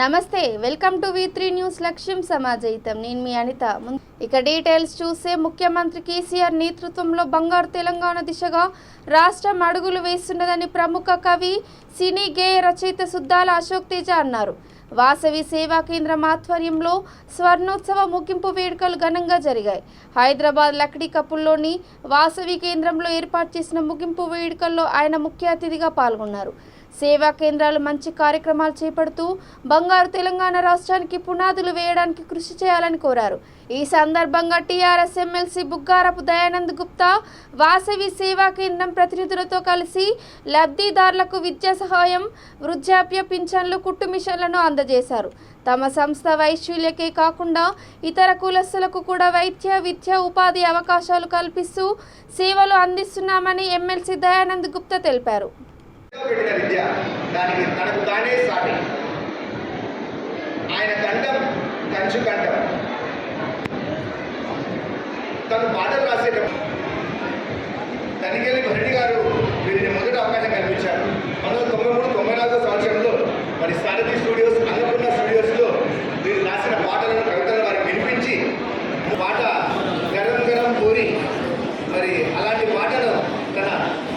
నమస్తే, welcome to V3 news. లక్ష్యం సమాజయితం. నేను మీ అనిత. ఇక డీటెయిల్స్ చూస్తే, ముఖ్యమంత్రి కేసీఆర్ నేతృత్వంలో బంగారు తెలంగాణ దిశగా రాష్ట్రం అడుగులు వేస్తున్నదని ప్రముఖ కవి, సినీ గేయ రచయిత సుద్దాల అశోక్ తేజ అన్నారు. వాసవి సేవా కేంద్రం ఆధ్వర్యంలో స్వర్ణోత్సవ ముగింపు వేడుకలు ఘనంగా జరిగాయి. హైదరాబాద్ లక్డీ కపుల్లోని వాసవి కేంద్రంలో ఏర్పాటు చేసిన ముగింపు వేడుకల్లో ఆయన ముఖ్య అతిథిగా పాల్గొన్నారు. సేవా కేంద్రాలు మంచి కార్యక్రమాలు చేపడుతూ బంగారు తెలంగాణ రాష్ట్రానికి పునాదులు వేయడానికి కృషి చేయాలని కోరారు. ఈ సందర్భంగా టీఆర్ఎస్ ఎమ్మెల్సీ బుగ్గారపు దయానంద్ గుప్తా వాసవి సేవా కేంద్రం ప్రతినిధులతో కలిసి లబ్ధిదారులకు విద్యా సహాయం, వృద్ధాప్య పింఛన్లు, కుట్టు మిషన్లను అందజేశారు. తమ సంస్థ వైశ్యులకే కాకుండా ఇతర కులస్తులకు కూడా వైద్య, విద్య, ఉపాధి అవకాశాలు కల్పిస్తూ సేవలు అందిస్తున్నామని ఎమ్మెల్సీ దయానంద్ గుప్తా తెలిపారు. పెట్టిన విద్య దానికి తనకు తానే సాటి. ఆయన కంఠం కంచు కంఠం. తను పాటలు రాసేటప్పుడు తనికెళ్ళి భరణి గారు వీరిని మొదటి అవకాశం కల్పించారు. 1993-94 సంవత్సరంలో మరి సారథి స్టూడియోస్, అన్నపూర్ణ స్టూడియోస్లో వీరు రాసిన పాటలను, కవితలను వారికి వినిపించి పాట గరం గరం కోరి మరి అలాంటి పాటను తన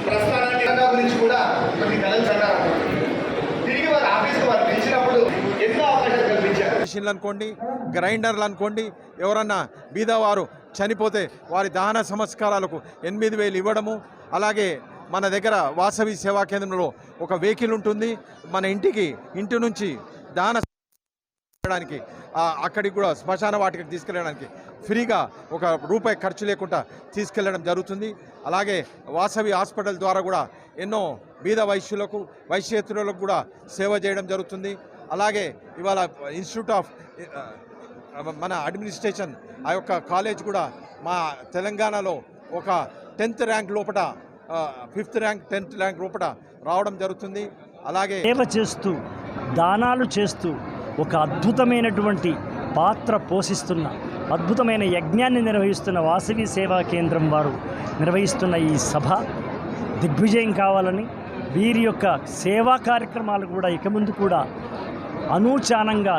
ప్రస్థానాన్ని గురించి కూడా కొన్ని కథలు చదివారు. తిరిగి వారి ఆఫీస్కి వారు పిలిచినప్పుడు ఎన్నో అవకాశాలు కల్పించారు. మిషన్లు అనుకోండి, గ్రైండర్లు అనుకోండి, ఎవరన్నా బీదవారు చనిపోతే వారి దహన సంస్కారాలకు 8,000 ఇవ్వడము. అలాగే మన దగ్గర వాసవి సేవా కేంద్రంలో ఒక వెహికల్ ఉంటుంది. మన ఇంటి నుంచి దహన చేయడానికి అక్కడికి కూడా శ్మశాన వాటికి తీసుకెళ్ళడానికి ఫ్రీగా ₹1 ఖర్చు లేకుండా తీసుకెళ్ళడం జరుగుతుంది. అలాగే వాసవి హాస్పిటల్ ద్వారా కూడా ఎన్నో బీద వైశ్యులకు, వైశ్యేతరులకు కూడా సేవ చేయడం జరుగుతుంది. అలాగే ఇవాళ ఇన్స్టిట్యూట్ ఆఫ్ మన అడ్మినిస్ట్రేషన్ ఆ యొక్క కాలేజ్ కూడా మా తెలంగాణలో ఒక 10th ర్యాంక్ లోపల 5th ర్యాంక్ 10th ర్యాంక్ లోపల రావడం జరుగుతుంది. అలాగే సేవ చేస్తూ, దానాలు చేస్తూ ఒక అద్భుతమైనటువంటి పాత్ర పోషిస్తున్న, అద్భుతమైన యజ్ఞాన్ని నిర్వహిస్తున్న వాసవి సేవా కేంద్రం వారు నిర్వహిస్తున్న ఈ సభ దిగ్విజయం కావాలని, వీరి యొక్క సేవా కార్యక్రమాలు కూడా ఇక ముందు కూడా అనూచానంగా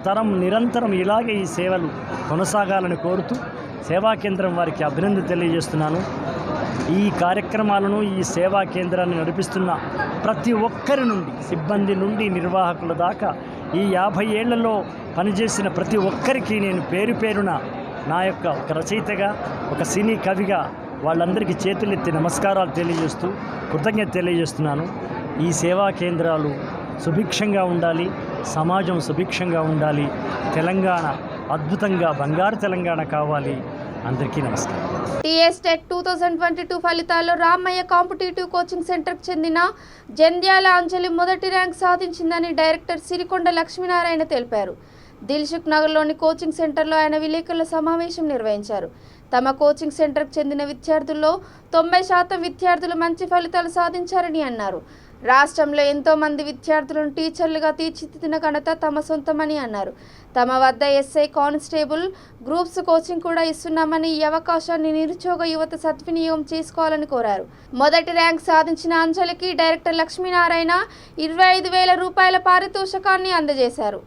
తరం నిరంతరం ఇలాగే ఈ సేవలు కొనసాగాలని కోరుతూ సేవా కేంద్రం వారికి అభినందన తెలియజేస్తున్నాను. ఈ కార్యక్రమాలను, ఈ సేవా కేంద్రాన్ని నడిపిస్తున్న ప్రతి ఒక్కరి నుండి, సిబ్బంది నుండి నిర్వాహకుల దాకా, ఈ 50 ఏళ్లలో పనిచేసిన ప్రతి ఒక్కరికి నేను పేరు పేరున నా యొక్క ఒక రచయితగా, ఒక సినీ కవిగా వాళ్ళందరికీ చేతులెత్తి నమస్కారాలు తెలియజేస్తూ కృతజ్ఞత తెలియజేస్తున్నాను. ఈ సేవా కేంద్రాలు సుభిక్షంగా ఉండాలి, సమాజం సుభిక్షంగా ఉండాలి, తెలంగాణ అద్భుతంగా బంగారు తెలంగాణ కావాలి. అందరికీ నమస్కారం. టీఎస్టెట్ 2022 ఫలితాల్లో రామయ్య కాంపిటేటివ్ కోచింగ్ సెంటర్కు చెందిన జంధ్యాల అంజలి మొదటి ర్యాంక్ సాధించిందని డైరెక్టర్ సిరికొండ లక్ష్మీనారాయణ తెలిపారు. దిల్సుఖ్ నగర్లోని కోచింగ్ సెంటర్లో ఆయన విలేకరుల సమావేశం నిర్వహించారు. తమ కోచింగ్ సెంటర్కు చెందిన విద్యార్థుల్లో 90% విద్యార్థులు మంచి ఫలితాలు సాధించారని అన్నారు. రాష్ట్రంలో ఎంతో మంది విద్యార్థులను టీచర్లుగా తీర్చిదిద్దిన ఘనత తమ సొంతమని అన్నారు. తమ వద్ద ఎస్ఐ, కానిస్టేబుల్ గ్రూప్స్ కోచింగ్ కూడా ఇస్తున్నామని, ఈ అవకాశాన్ని నిరుద్యోగ యువత సద్వినియోగం చేసుకోవాలని కోరారు. మొదటి ర్యాంక్ సాధించిన అంజలికి డైరెక్టర్ లక్ష్మీనారాయణ ₹25,000 పారితోషికాన్ని అందజేశారు.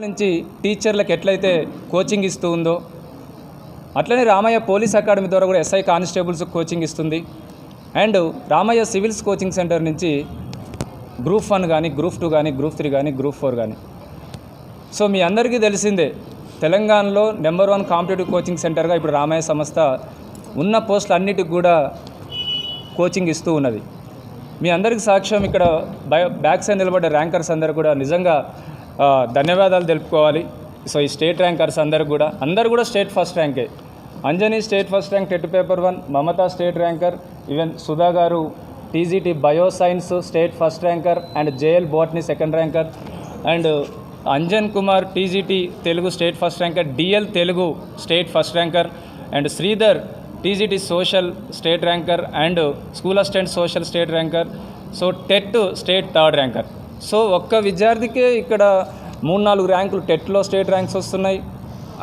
నుంచి టీచర్లకు ఎట్లయితే కోచింగ్ ఇస్తూ ఉందో అట్లనే రామయ్య పోలీస్ అకాడమీ ద్వారా కూడా ఎస్ఐ, కానిస్టేబుల్స్ కోచింగ్ ఇస్తుంది. And Ramayya civils coaching centre నుంచి Group 1 కానీ, Group 2 కానీ, Group 3 కానీ, Group 4 కానీ. సో మీ అందరికీ తెలిసిందే, తెలంగాణలో #1 కాంపిటేటివ్ కోచింగ్ సెంటర్గా ఇప్పుడు రామయ్య సంస్థ ఉన్న పోస్టులు అన్నిటికి కూడా కోచింగ్ ఇస్తూ ఉన్నది. మీ అందరికీ సాక్ష్యం ఇక్కడ బ్యాక్ సైడ్ నిలబడ్డ ర్యాంకర్స్ అందరూ కూడా నిజంగా ధన్యవాదాలు తెలుపుకోవాలి. సో ఈ స్టేట్ ర్యాంకర్స్ అందరూ కూడా స్టేట్ ఫస్ట్ ర్యాంకే. Anjani state first rank TET paper 1, Mamata state ranker, even Sudha గారు TGT bioscience state first ranker and JL botany second ranker, and Anjan Kumar TGT Telugu state first ranker, DL Telugu state first ranker, and Sridhar TGT social state ranker and school assistant social state ranker. So TET state third ranker. So ఒక్క విద్యార్థికే ఇక్కడ 3-4 ర్యాంకులు టెట్లో state ranks వస్తున్నాయి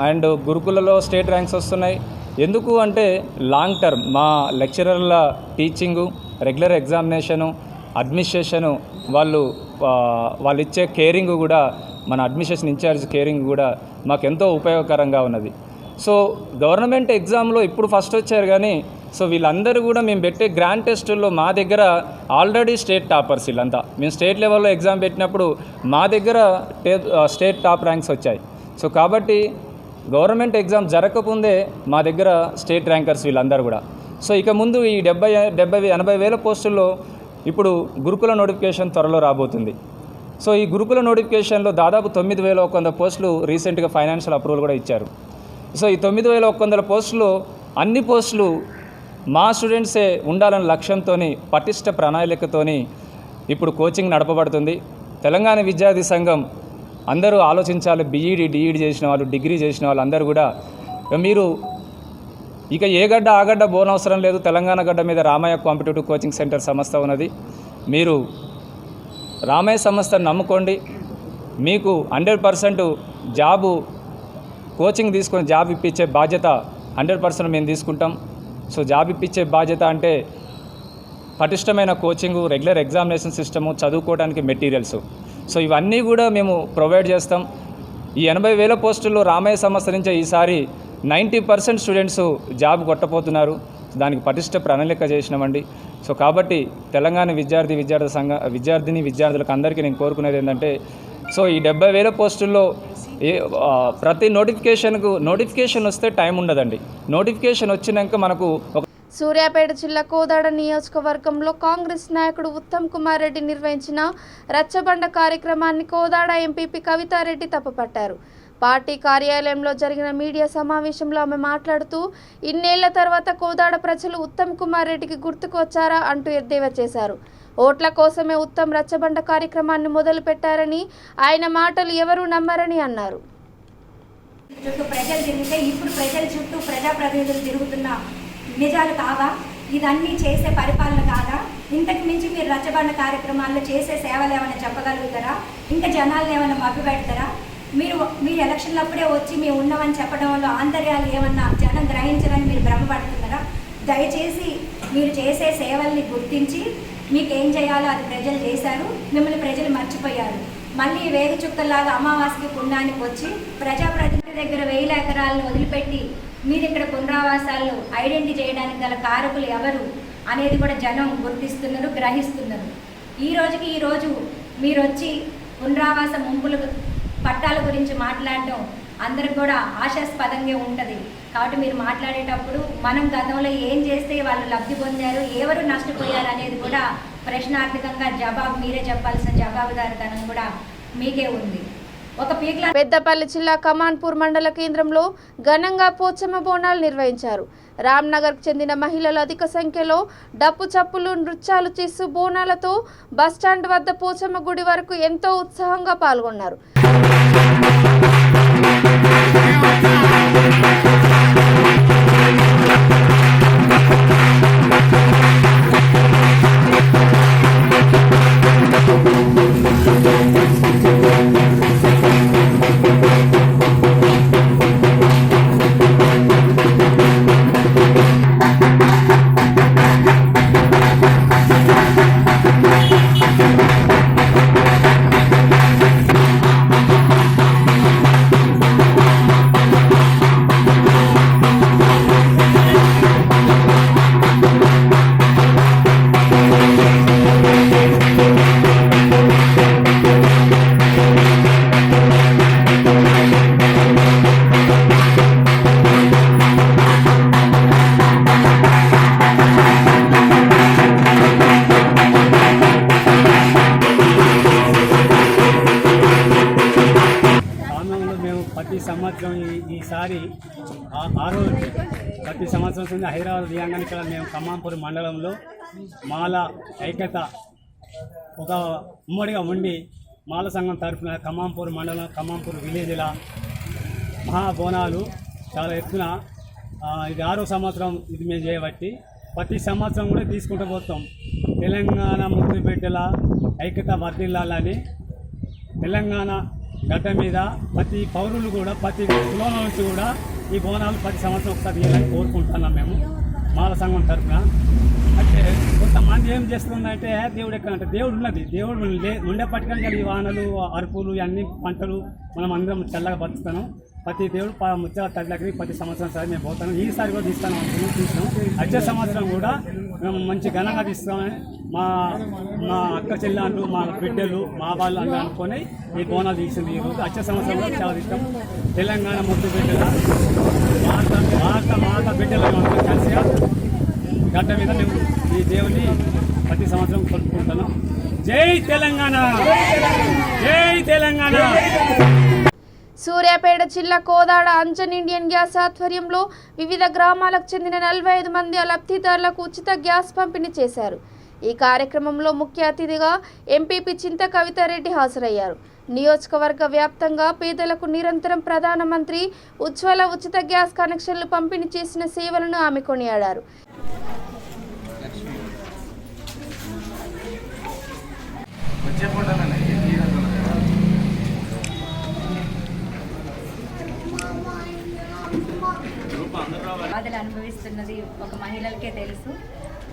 and గురుకులలో state ranks వస్తున్నాయి. ఎందుకు అంటే long term మా లెక్చరర్ల teaching, regular examination, administration, వాళ్ళు ఇచ్చే కేరింగ్ కూడా, మన అడ్మినిస్ట్రేషన్ ఇన్ఛార్జ్ కేరింగ్ కూడా మాకు ఎంతో ఉపయోగకరంగా ఉన్నది. సో గవర్నమెంట్ ఎగ్జామ్లో ఇప్పుడు ఫస్ట్ వచ్చారు కానీ సో వీళ్ళందరూ కూడా మేము పెట్టే గ్రాండ్ టెస్టుల్లో మా దగ్గర ఆల్రెడీ స్టేట్ టాపర్స్. వీళ్ళంతా మేము స్టేట్ లెవెల్లో ఎగ్జామ్ పెట్టినప్పుడు మా దగ్గర స్టేట్ టాప్ ర్యాంక్స్ వచ్చాయి. సో కాబట్టి గవర్నమెంట్ ఎగ్జామ్ జరగకముందే మా దగ్గర స్టేట్ ర్యాంకర్స్ వీళ్ళందరూ కూడా. సో ఇక ముందు ఈ 80 వేల పోస్టుల్లో ఇప్పుడు గురుకుల నోటిఫికేషన్ త్వరలో రాబోతుంది. సో ఈ గురుకుల నోటిఫికేషన్లో దాదాపు 9,100 పోస్టులు రీసెంట్గా ఫైనాన్షియల్ అప్రూవల్ కూడా ఇచ్చారు. సో ఈ 9,100 పోస్టులు అన్ని పోస్టులు మా స్టూడెంట్సే ఉండాలన్న లక్ష్యంతో పటిష్ట ప్రణాళికతో ఇప్పుడు కోచింగ్ నడపబడుతుంది. తెలంగాణ విద్యార్థి సంఘం అందరూ ఆలోచించాలి. బీఈడీ, డిఈడి చేసిన వాళ్ళు, డిగ్రీ చేసిన వాళ్ళు అందరూ కూడా మీరు ఇక ఏ గడ్డ ఆ గడ్డ బోనవసరం లేదు. తెలంగాణ గడ్డ మీద రామయ్య కాంపిటేటివ్ కోచింగ్ సెంటర్ సంస్థ ఉన్నది. మీరు రామయ్య సంస్థను నమ్ముకోండి. మీకు 100% జాబు కోచింగ్ తీసుకొని జాబ్ ఇప్పించే బాధ్యత 100% మేము తీసుకుంటాం. సో జాబ్ ఇప్పించే బాధ్యత అంటే పటిష్టమైన కోచింగు, రెగ్యులర్ ఎగ్జామినేషన్ సిస్టము, చదువుకోవడానికి మెటీరియల్స్. సో ఇవన్నీ కూడా మేము ప్రొవైడ్ చేస్తాం. ఈ 80,000 పోస్టుల్లో రామయ్య సంస్థ నుంచే ఈసారి 90% స్టూడెంట్స్ జాబ్ కొట్టపోతున్నారు. దానికి పటిష్ట ప్రణాళిక చేసినామండి. సో కాబట్టి తెలంగాణ విద్యార్థులకు అందరికీ నేను కోరుకునేది ఏంటంటే సో ఈ 70,000 పోస్టుల్లో ప్రతి నోటిఫికేషన్ వస్తే టైం ఉండదండి. నోటిఫికేషన్ వచ్చినాక మనకు సూర్యాపేట జిల్లా కోదాడ నియోజకవర్గంలో కాంగ్రెస్ నాయకుడు ఉత్తమ్ కుమార్ రెడ్డి నిర్వహించిన రచ్చబండ కార్యక్రమాన్ని కోదాడ ఎంపీపీ కవితారెడ్డి తప్పుపట్టారు. పార్టీ కార్యాలయంలో జరిగిన మీడియా సమావేశంలో ఆమె మాట్లాడుతూ ఇన్నేళ్ల తర్వాత కోదాడ ప్రజలు ఉత్తమ్ కుమార్ రెడ్డికి గుర్తుకు వచ్చారా అంటూ ఎద్దేవా చేశారు. ఓట్ల కోసమే ఉత్తమ్ రచ్చబండ కార్యక్రమాన్ని మొదలు పెట్టారని, ఆయన మాటలు ఎవరూ నమ్మరని అన్నారు. చుట్టూ ప్రజలు తిరిగితే ఇప్పుడు ప్రజల చుట్టూ ప్రజాప్రతినిధులు తిరుగుతున్న నిజాలు కావా? ఇదన్నీ చేసే పరిపాలన కాదా? ఇంతకు మించి మీరు రచ్చబండ కార్యక్రమాల్లో చేసే సేవలు ఏమైనా చెప్పగలుగుతారా? ఇంకా జనాలను ఏమైనా మభ్యపెడతారా? మీరు ఎలక్షన్లప్పుడే వచ్చి మేము ఉన్నామని చెప్పడంలో ఆంతర్యాలు ఏమన్నా జనం గ్రహించరని మీరు భ్రమపడుతున్నారా? దయచేసి మీరు చేసే సేవల్ని గుర్తించి మీకేం చేయాలో అది ప్రజలు చేశారు. మిమ్మల్ని ప్రజలు మర్చిపోయారు. మళ్ళీ వేగు చుక్కల్లాగా అమావాస్యకి పుణ్యానికి వచ్చి ప్రజాప్రతినిధి దగ్గర 1,000 ఎకరాలను వదిలిపెట్టి మీరు ఇక్కడ పునరావాసాలను ఐడెంటిఫై చేయడానికి గల కారకులు ఎవరు అనేది కూడా జనం గుర్తిస్తున్నారు, గ్రహిస్తున్నారు. ఈ రోజు మీరు వచ్చి పునరావాస ముంపులు పట్టాల గురించి మాట్లాడడం అందరికి కూడా ఆశాస్పదంగా ఉంటుంది. కాబట్టి మీరు మాట్లాడేటప్పుడు మనం గతంలో ఏం చేస్తే వాళ్ళు లబ్ధి పొందారు, ఎవరు నష్టపోయారు అనేది కూడా ప్రశ్నార్థకంగా జవాబు మీరే చెప్పాల్సిన జవాబుదారితనం కూడా మీకే ఉంది. పెద్దపల్లి జిల్లా కమాన్పూర్ మండల కేంద్రంలో ఘనంగా పోచమ్మ బోనాలు నిర్వహించారు. రామ్నగర్కు చెందిన మహిళలు అధిక సంఖ్యలో డప్పు చప్పులు, నృత్యాలు చేస్తూ బోనాలతో బస్టాండ్ వద్ద పోచమ్మ గుడి వరకు ఎంతో ఉత్సాహంగా పాల్గొన్నారు. ఈసారి ప్రతి సంవత్సరం హైదరాబాద్ తీయంగానే ఇక్కడ మేము కమాన్పూర్ మండలంలో మాల ఐక్యత ఒక ఉమ్మడిగా ఉండి మాల సంఘం తరఫున కమాన్పూర్ మండలం, కమాన్పూర్ విలేజ్ల మహాబోనాలు చాలా ఎత్తున ఇది 6వ సంవత్సరం ఇది మేము చేయబట్టి ప్రతి సంవత్సరం కూడా తీసుకుంటూ పోతాం. తెలంగాణ ముద్దు బిడ్డల ఐక్యత వర్ధిల్లాలని తెలంగాణ గడ్డ మీద ప్రతి పౌరులు కూడా ప్రతి కులం నుంచి కూడా ఈ బోనాలు ప్రతి సంవత్సరం ఒకసారి తీయాలని కోరుకుంటున్నాం మేము మాల సంఘం తరఫున. అయితే కొంతమంది ఏం చేస్తుందంటే దేవుడు ఎక్కడంటే దేవుడు ఉన్నది, దేవుడు ఉండేపట్టుకొని ఈ వానలు అరుపులు ఇవన్నీ పంటలు మనం అందరం చల్లగా బతుకుతాను. ప్రతి దేవుడు ముత్యాల తల్లికి ప్రతి సంవత్సరం సరే మేము పోతాను. ఈసారి కూడా తీస్తాను అనుకున్నాం, తీసినాం. వచ్చే సంవత్సరం కూడా మేము మంచి ఘనంగా తీస్తామని మా అక్క చెల్లెళ్ళు మా బిడ్డలు మా వాళ్ళు అందరూ అనుకొని ఈ బోనాలు తీసింది ఈరోజు. వచ్చే సంవత్సరం కూడా చాలా ఇష్టం. తెలంగాణ ముద్దు బిడ్డల మాత బిడ్డలు కలిసిగా గడ్డ మీద మేము ఈ దేవుని ప్రతి సంవత్సరం కొలుపుకుంటున్నాం. జై తెలంగాణ, జై తెలంగాణ. సూర్యాపేట జిల్లా కోదాడ అంజన్ ఇండియన్ గ్యాస్ ఆధ్వర్యంలో వివిధ గ్రామాలకు చెందిన 45 మంది లబ్ధిదారులకు ఉచిత గ్యాస్ పంపిణీ చేశారు. ఈ కార్యక్రమంలో ముఖ్య అతిథిగా ఎంపీపీ చింత కవితారెడ్డి హాజరయ్యారు. నియోజకవర్గ వ్యాప్తంగా పేదలకు నిరంతరం ప్రధానమంత్రి ఉజ్వల ఉచిత గ్యాస్ కనెక్షన్లు పంపిణీ చేసిన సేవలను ఆమె కొనియాడారు. బాధలు అనుభవిస్తున్నది ఒక మహిళలకే తెలుసు.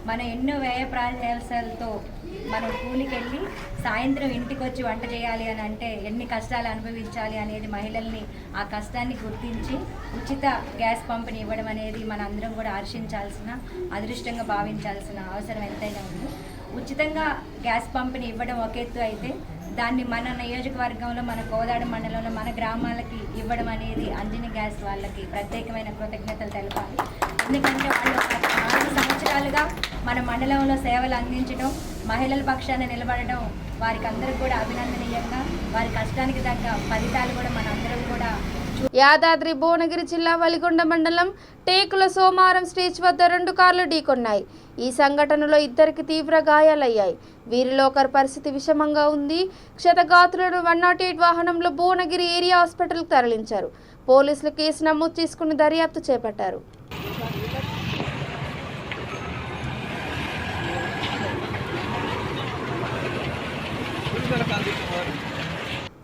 మనం ఎన్నో వ్యయ ప్రయాసాలతో మనం కూలికెళ్ళి సాయంత్రం ఇంటికి వచ్చి వంట చేయాలి అని అంటే ఎన్ని కష్టాలు అనుభవించాలి అనేది మహిళల్ని ఆ కష్టాన్ని గుర్తించి ఉచిత గ్యాస్ పంపిణీ ఇవ్వడం అనేది మన అందరం కూడా హర్షించాల్సిన అదృష్టంగా భావించాల్సిన అవసరం ఎంతైనా ఉంది. ఉచితంగా గ్యాస్ పంపిణీ ఇవ్వడం ఒక ఎత్తు అయితే దాన్ని మన నియోజకవర్గంలో మన కోదాడ మండలంలో మన గ్రామాలకి ఇవ్వడం అనేది అంజని గ్యాస్ వాళ్ళకి ప్రత్యేకమైన కృతజ్ఞతలు తెలపాలి. ఎందుకంటే వాళ్ళు 4 సంవత్సరాలుగా మన మండలంలో సేవలు అందించడం, మహిళల పక్షాన నిలబడడం వారికి అందరికీ కూడా అభినందనీయంగా, వారి కష్టానికి తగ్గ ఫలితాలు కూడా మన అందరం కూడా. యాదాద్రి భువనగిరి జిల్లా వలిగొండ మండలం టేకుల సోమారం స్టేజ్ వద్ద 2 కార్లు ఢీకొన్నాయి. ఈ సంఘటనలో 2కి తీవ్ర గాయాలయ్యాయి. వీరిలో ఒకరి పరిస్థితి విషమంగా ఉంది. క్షతగాత్రులను 108 వాహనంలో భువనగిరి ఏరియా హాస్పిటల్కు తరలించారు. పోలీసులు కేసు నమోదు చేసుకుని దర్యాప్తు చేపట్టారు.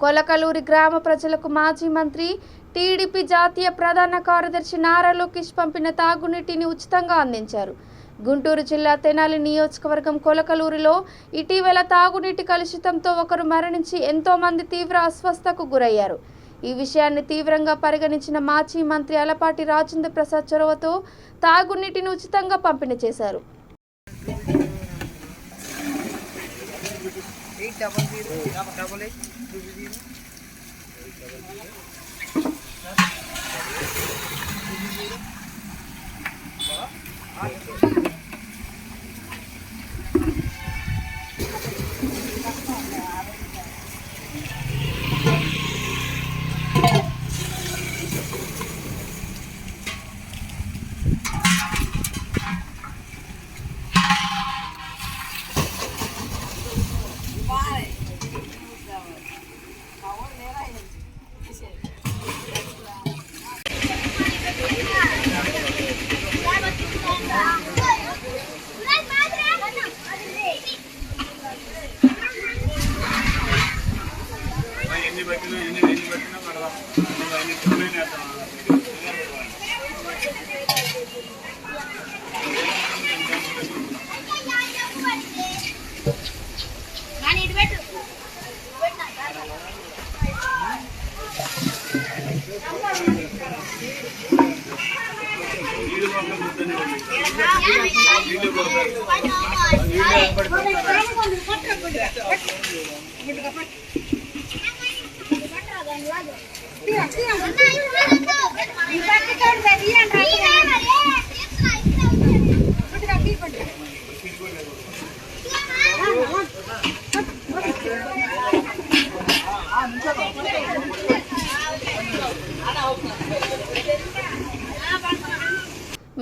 కొలకలూరి గ్రామ ప్రజలకు మాజీ మంత్రి టీడీపీ జాతీయ ప్రధాన కార్యదర్శి నారా లోకేష్ పంపిన తాగునీటిని ఉచితంగా అందించారు. గుంటూరు జిల్లా తెనాలి నియోజకవర్గం కొలకలూరులో ఇటీవల తాగునీటి కలుషితంతో ఒకరు మరణించి ఎంతో మంది తీవ్ర అస్వస్థతకు గురయ్యారు. ఈ విషయాన్ని తీవ్రంగా పరిగణించిన మాజీ మంత్రి అలపాటి రాజేంద్ర ప్రసాద్ చొరవతో తాగునీటిని ఉచితంగా పంపిణీ చేశారు.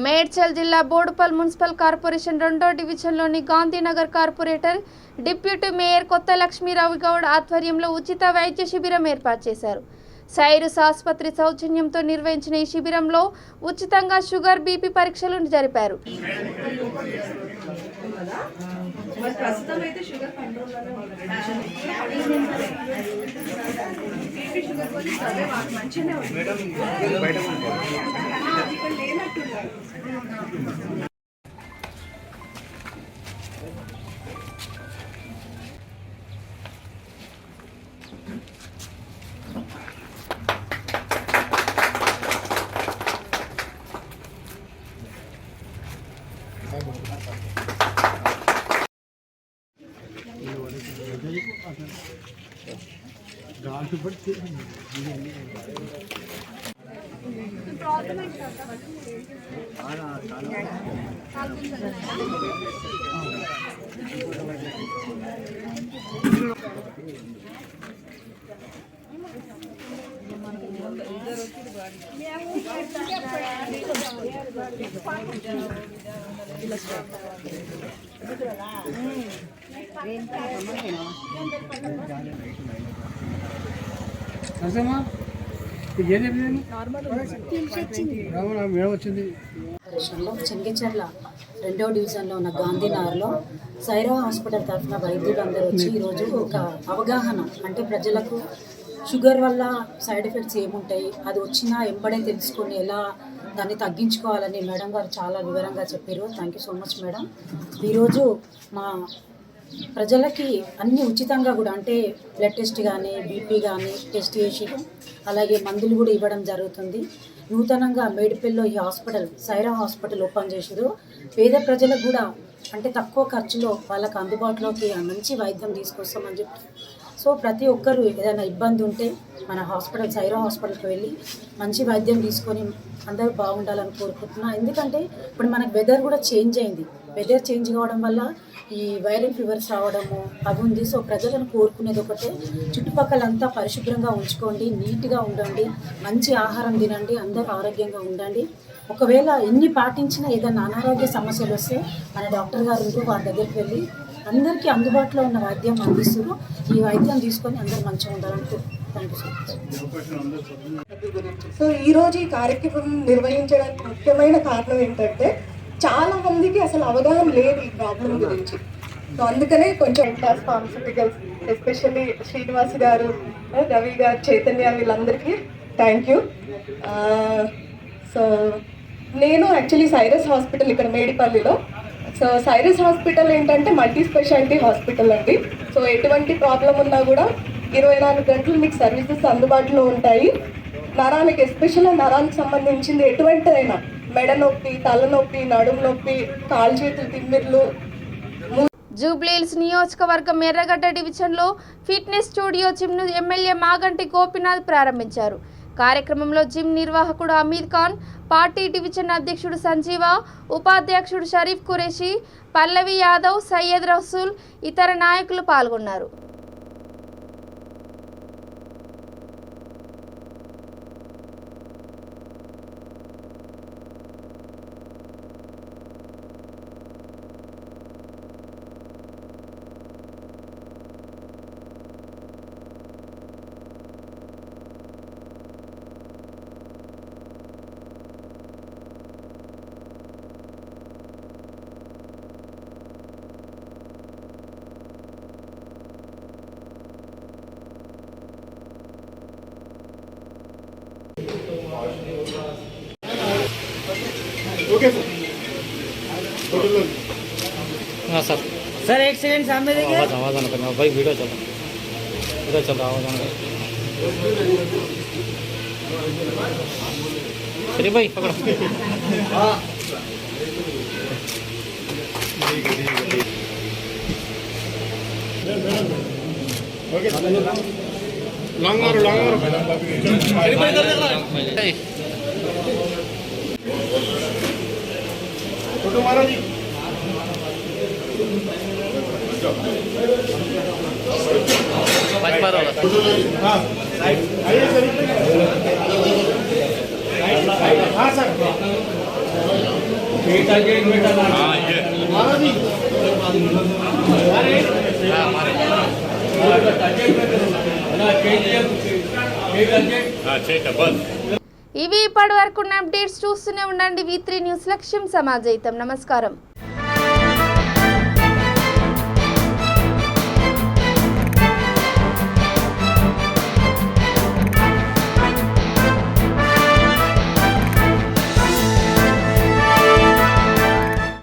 మేడ్చల్ జిల్లా బోడుపల్ మున్సిపల్ కార్పొరేషన్ 2వ డివిజన్లోని గాంధీనగర్ కార్పొరేటర్ డిప్యూటీ మేయర్ కొత్త లక్ష్మీరావు గౌడ్ ఆధ్వర్యంలో ఉచిత వైద్య శిబిరం ఏర్పాటు చేశారు. సైరస్ ఆసుపత్రి సౌజన్యంతో నిర్వహించిన ఈ శిబిరంలో ఉచితంగా షుగర్ బీపీ పరీక్షలు జరిపారు. ప్రస్తుతం అయితే షుగర్ కంట్రోల్లోనే బీపీ షుగర్ కొంచెం మంచిగానే ఉంది. ఇక్కడ లేనట్టున్నారు. చెంగిచెర్ల 2వ డివిజన్లో ఉన్న గాంధీనగర్లో సైరా హాస్పిటల్ తరఫున వైద్యులు అందరూ వచ్చి ఈరోజు ఒక అవగాహన, అంటే ప్రజలకు షుగర్ వల్ల సైడ్ ఎఫెక్ట్స్ ఏముంటాయి, అది వచ్చినా ఎంబడే తెలుసుకొని ఎలా దాన్ని తగ్గించుకోవాలని మేడం గారు చాలా వివరంగా చెప్పారు. Thank you so much madam. ఈరోజు మా ప్రజలకి అన్నీ ఉచితంగా కూడా, అంటే బ్లడ్ టెస్ట్ కానీ బీపీ కానీ టెస్ట్ చేసి అలాగే మందులు కూడా ఇవ్వడం జరుగుతుంది. నూతనంగా మేడిపల్లిలో ఈ హాస్పిటల్ సైరా హాస్పిటల్ ఓపెన్ చేసారు. పేద ప్రజలకు కూడా అంటే తక్కువ ఖర్చులో వాళ్ళకి అందుబాటులోకి మంచి వైద్యం తీసుకొస్తామని చెప్పి, సో ప్రతి ఒక్కరు ఏదైనా ఇబ్బంది ఉంటే మన హాస్పిటల్ సైరా హాస్పిటల్కి వెళ్ళి మంచి వైద్యం తీసుకొని అందరూ బాగుండాలని కోరుకుంటున్నాను. ఎందుకంటే ఇప్పుడు మనకు వెదర్ కూడా చేంజ్ అయింది. వెదర్ చేంజ్ కావడం వల్ల ఈ వైరల్ ఫీవర్స్ రావడము అవి ఉంది. సో ప్రజలను కోరుకునేది ఒకటే, చుట్టుపక్కలంతా పరిశుభ్రంగా ఉంచుకోండి, నీట్గా ఉండండి, మంచి ఆహారం తినండి, అందరూ ఆరోగ్యంగా ఉండండి. ఒకవేళ ఎన్ని పాటించినా ఏదైనా అనారోగ్య సమస్యలు వస్తే మన డాక్టర్ గారు ఉంటూ వారి దగ్గరికి వెళ్ళి అందరికీ అందుబాటులో ఉన్న వైద్యం అందిస్తారు. ఈ వైద్యం తీసుకొని అందరూ మంచిగా ఉండాలంటూ thank you so much. So ఈరోజు ఈ కార్యక్రమం నిర్వహించడానికి ముఖ్యమైన కారణం ఏంటంటే చాలా మందికి అసలు అవగాహన లేదు ఈ ప్రాబ్లం గురించి. సో అందుకనే కొంచెం క్లాస్ ఫార్మస్యూటికల్స్ ఎస్పెషల్లీ శ్రీనివాస్ గారు, రవి గారు, చైతన్య వీళ్ళందరికీ థ్యాంక్ యూ. సో నేను యాక్చువల్లీ సైరస్ హాస్పిటల్ ఇక్కడ మేడిపల్లిలో. సో సైరస్ హాస్పిటల్ ఏంటంటే మల్టీ స్పెషాలిటీ హాస్పిటల్ అండి. సో ఎటువంటి ప్రాబ్లం ఉన్నా కూడా 24 గంటలు మీకు సర్వీసెస్ అందుబాటులో ఉంటాయి. నరానికి ఎస్పెషల్గా నరానికి సంబంధించింది ఎటువంటిదైనా, మెడ నొప్పి, తలనొప్పి, నడుము నొప్పి, కాలు చేతులు తిమ్మిర్లు. జూబ్లీహిల్స్ నియోజకవర్గం ఎర్రగడ్డ డివిజన్లో ఫిట్నెస్ స్టూడియో జిమ్ను ఎమ్మెల్యే మాగంటి గోపీనాథ్ ప్రారంభించారు. కార్యక్రమంలో జిమ్ నిర్వాహకుడు అమీద్ ఖాన్, పార్టీ డివిజన్ అధ్యక్షుడు సంజీవ, ఉపాధ్యక్షుడు షరీఫ్ ఖురేషి, పల్లవి యాదవ్, సయ్యద్ రసూల్, ఇతర నాయకులు పాల్గొన్నారు. ओके हाँ सर एक सेकंड सामने देखिए आवाज़ आना पड़ेगा भाई वीडियो चल रहा आवाज़ आना चलिए भाई पकड़ो ओके लॉन्ग फोटो मारो जी। हाँ आइए सर। हाँ सर हाँ ये मारो जी। मारे ఇవి ఇప్పటి వరకు అప్డేట్స్ చూస్తూనే ఉండండి. V3 న్యూస్ లక్ష్యం సమాజయితం. నమస్కారం.